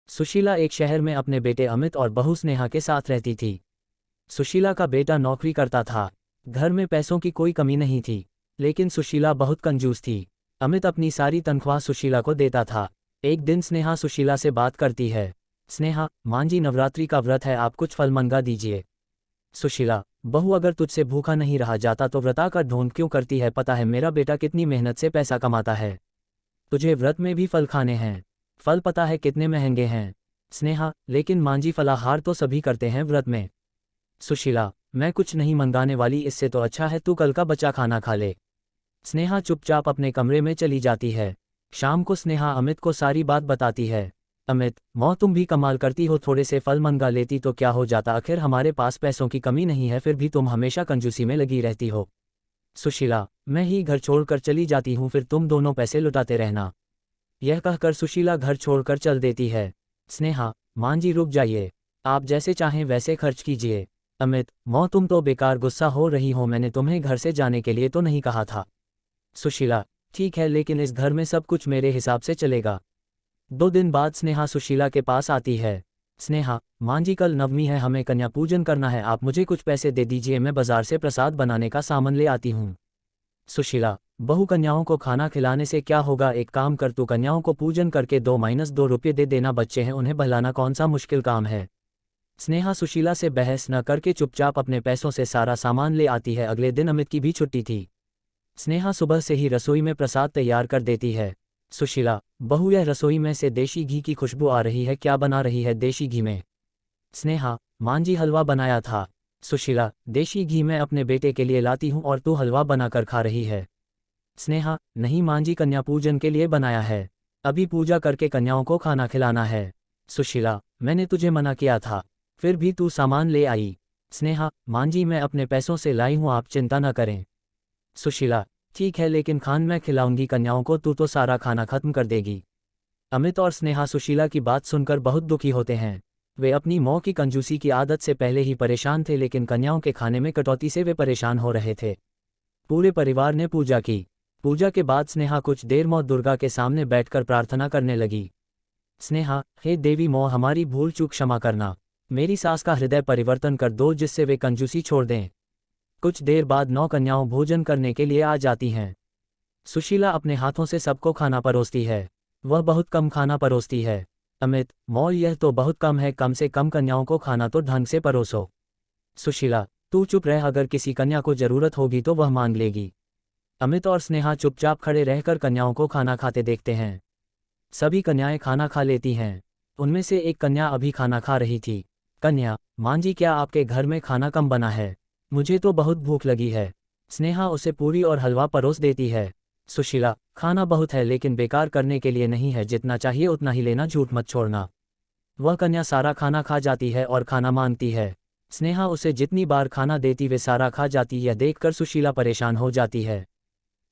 सुशीला एक शहर में अपने बेटे अमित और बहू स्नेहा के साथ रहती थी। सुशीला का बेटा नौकरी करता था। घर में पैसों की कोई कमी नहीं थी, लेकिन सुशीला बहुत कंजूस थी। अमित अपनी सारी तनख्वाह सुशीला को देता था। एक दिन स्नेहा सुशीला से बात करती है। स्नेहा, मांझी नवरात्रि का व्रत है, आप कुछ फल मंगा दीजिए। सुशीला, बहू अगर तुझसे भूखा नहीं रहा जाता तो व्रता का ढोंग क्यों करती है? पता है मेरा बेटा कितनी मेहनत से पैसा कमाता है। तुझे व्रत में भी फल खाने हैं। फल पता है कितने महंगे हैं। स्नेहा, लेकिन मांझी फलाहार तो सभी करते हैं व्रत में। सुशीला, मैं कुछ नहीं मंगाने वाली, इससे तो अच्छा है तू कल का बचा खाना खा ले। स्नेहा चुपचाप अपने कमरे में चली जाती है। शाम को स्नेहा अमित को सारी बात बताती है। अमित, मौ तुम भी कमाल करती हो, थोड़े से फल मंगा लेती तो क्या हो जाता, आखिर हमारे पास पैसों की कमी नहीं है, फिर भी तुम हमेशा कंजूसी में लगी रहती हो। सुशीला, मैं ही घर छोड़कर चली जाती हूँ, फिर तुम दोनों पैसे लुटाते रहना। यह कहकर सुशीला घर छोड़कर चल देती है। स्नेहा, मांझी रुक जाइए, आप जैसे चाहें वैसे खर्च कीजिए। अमित, मौ तुम तो बेकार गुस्सा हो रही हो, मैंने तुम्हें घर से जाने के लिए तो नहीं कहा था। सुशीला, ठीक है, लेकिन इस घर में सब कुछ मेरे हिसाब से चलेगा। 2 दिन बाद स्नेहा सुशीला के पास आती है। स्नेहा, मांझी कल नवमी है, हमें कन्या पूजन करना है, आप मुझे कुछ पैसे दे दीजिए, मैं बाजार से प्रसाद बनाने का सामान ले आती हूँ। सुशीला, बहू कन्याओं को खाना खिलाने से क्या होगा, एक काम कर तू कन्याओं को पूजन करके 2-2 रुपये दे देना, बच्चे हैं उन्हें बहलाना कौन सा मुश्किल काम है। स्नेहा सुशीला से बहस न करके चुपचाप अपने पैसों से सारा सामान ले आती है। अगले दिन अमित की भी छुट्टी थी। स्नेहा सुबह से ही रसोई में प्रसाद तैयार कर देती है। सुशीला, बहू यह रसोई में से देशी घी की खुशबू आ रही है, क्या बना रही है देशी घी में? स्नेहा, मांझी हलवा बनाया था। सुशीला, देशी घी मैं अपने बेटे के लिए लाती हूँ और तू हलवा बनाकर खा रही है। स्नेहा, नहीं मांझी कन्या पूजन के लिए बनाया है, अभी पूजा करके कन्याओं को खाना खिलाना है। सुशीला, मैंने तुझे मना किया था, फिर भी तू सामान ले आई। स्नेहा, मांझी मैं अपने पैसों से लाई हूँ, आप चिंता न करें। सुशीला, ठीक है, लेकिन खान मैं खिलाऊंगी कन्याओं को, तू तो सारा खाना खत्म कर देगी। अमित और स्नेहा सुशीला की बात सुनकर बहुत दुखी होते हैं। वे अपनी मौं की कंजूसी की आदत से पहले ही परेशान थे, लेकिन कन्याओं के खाने में कटौती से वे परेशान हो रहे थे। पूरे परिवार ने पूजा की। पूजा के बाद स्नेहा कुछ देर मां दुर्गा के सामने बैठकर प्रार्थना करने लगी। स्नेहा, हे देवी मौ, हमारी भूल चूक क्षमा करना, मेरी सास का हृदय परिवर्तन कर दो जिससे वे कंजूसी छोड़ दें। कुछ देर बाद 9 कन्याओं भोजन करने के लिए आ जाती हैं। सुशीला अपने हाथों से सबको खाना परोसती है। वह बहुत कम खाना परोसती है। अमित, मौ यह तो बहुत कम है, कम से कम कन्याओं को खाना तो ढंग से परोसो। सुशीला, तू चुप रह, अगर किसी कन्या को जरूरत होगी तो वह मांग लेगी। अमित और स्नेहा चुपचाप खड़े रहकर कन्याओं को खाना खाते देखते हैं। सभी कन्याएं खाना खा लेती हैं। उनमें से एक कन्या अभी खाना खा रही थी। कन्या, मांझी क्या आपके घर में खाना कम बना है? मुझे तो बहुत भूख लगी है। स्नेहा उसे पूरी और हलवा परोस देती है। सुशीला, खाना बहुत है लेकिन बेकार करने के लिए नहीं है, जितना चाहिए उतना ही लेना, झूठ मत छोड़ना। वह कन्या सारा खाना खा जाती है और खाना मांगती है। स्नेहा उसे जितनी बार खाना देती वे सारा खा जाती, यह देखकर सुशीला परेशान हो जाती है।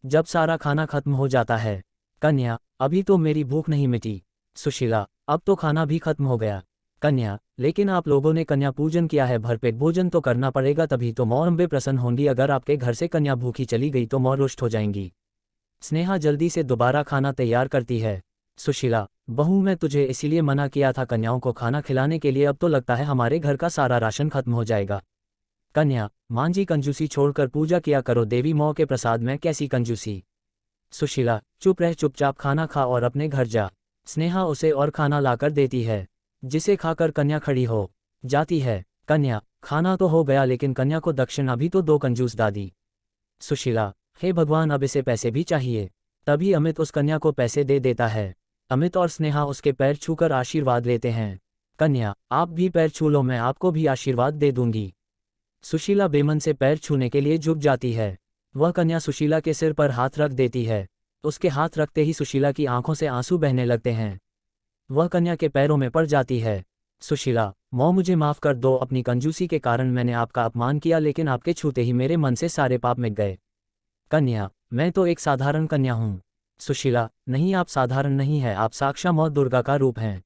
जब सारा खाना खत्म हो जाता है, कन्या, अभी तो मेरी भूख नहीं मिटी। सुशीला, अब तो खाना भी खत्म हो गया। कन्या, लेकिन आप लोगों ने कन्या पूजन किया है, भरपेट भोजन तो करना पड़ेगा, तभी तो मौ अम्बे प्रसन्न होंगी, अगर आपके घर से कन्या भूखी चली गई तो मौ रुष्ट हो जाएंगी। स्नेहा जल्दी से दोबारा खाना तैयार करती है। सुशीला, बहू मैं तुझे इसीलिए मना किया था कन्याओं को खाना खिलाने के लिए, अब तो लगता है हमारे घर का सारा राशन खत्म हो जाएगा। कन्या, मांझी कंजूसी छोड़कर पूजा किया करो, देवी मौ के प्रसाद में कैसी कंजूसी। सुशीला, चुप रह, चुपचाप खाना खा और अपने घर जा। स्नेहा उसे और खाना लाकर देती है, जिसे खाकर कन्या खड़ी हो जाती है। कन्या, खाना तो हो गया लेकिन कन्या को दक्षिणा भी तो दो, कंजूस दादी। सुशीला, हे भगवान, अब इसे पैसे भी चाहिए। तभी अमित उस कन्या को पैसे दे देता है। अमित और स्नेहा उसके पैर छूकर आशीर्वाद लेते हैं। कन्या, आप भी पैर छू लो, मैं आपको भी आशीर्वाद दे दूंगी। सुशीला बेमन से पैर छूने के लिए झुक जाती है। वह कन्या सुशीला के सिर पर हाथ रख देती है। उसके हाथ रखते ही सुशीला की आंखों से आंसू बहने लगते हैं। वह कन्या के पैरों में पड़ जाती है। सुशीला, मौ मुझे माफ़ कर दो, अपनी कंजूसी के कारण मैंने आपका अपमान किया, लेकिन आपके छूते ही मेरे मन से सारे पाप मिट गए। कन्या, मैं तो एक साधारण कन्या हूँ। सुशीला, नहीं, आप साधारण नहीं है, आप साक्षात मौ दुर्गा का रूप हैं।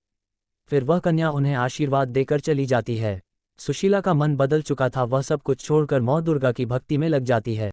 फिर वह कन्या उन्हें आशीर्वाद देकर चली जाती है। सुशीला का मन बदल चुका था, वह सब कुछ छोड़कर मौ दुर्गा की भक्ति में लग जाती है।